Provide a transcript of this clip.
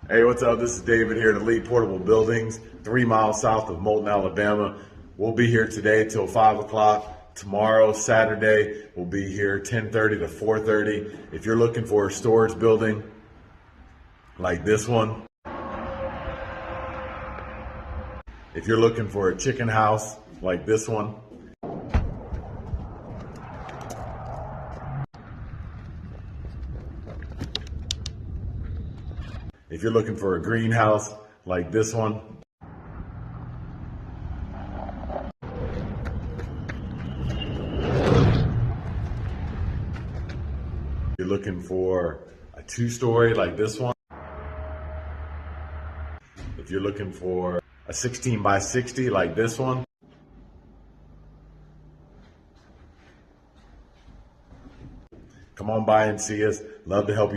Hey, what's up? This is David here at Elite Portable Buildings, 3 miles south of Moulton, Alabama. We'll be here today till 5 o'clock. Tomorrow, Saturday, we'll be here 10:30 to 4:30. If you're looking for a storage building like this one, if you're looking for a chicken house like this one, if you're looking for a greenhouse like this one, if you're looking for a 2-story like this one, if you're looking for a 16 by 60 like this one, come on by and see us. Love to help you.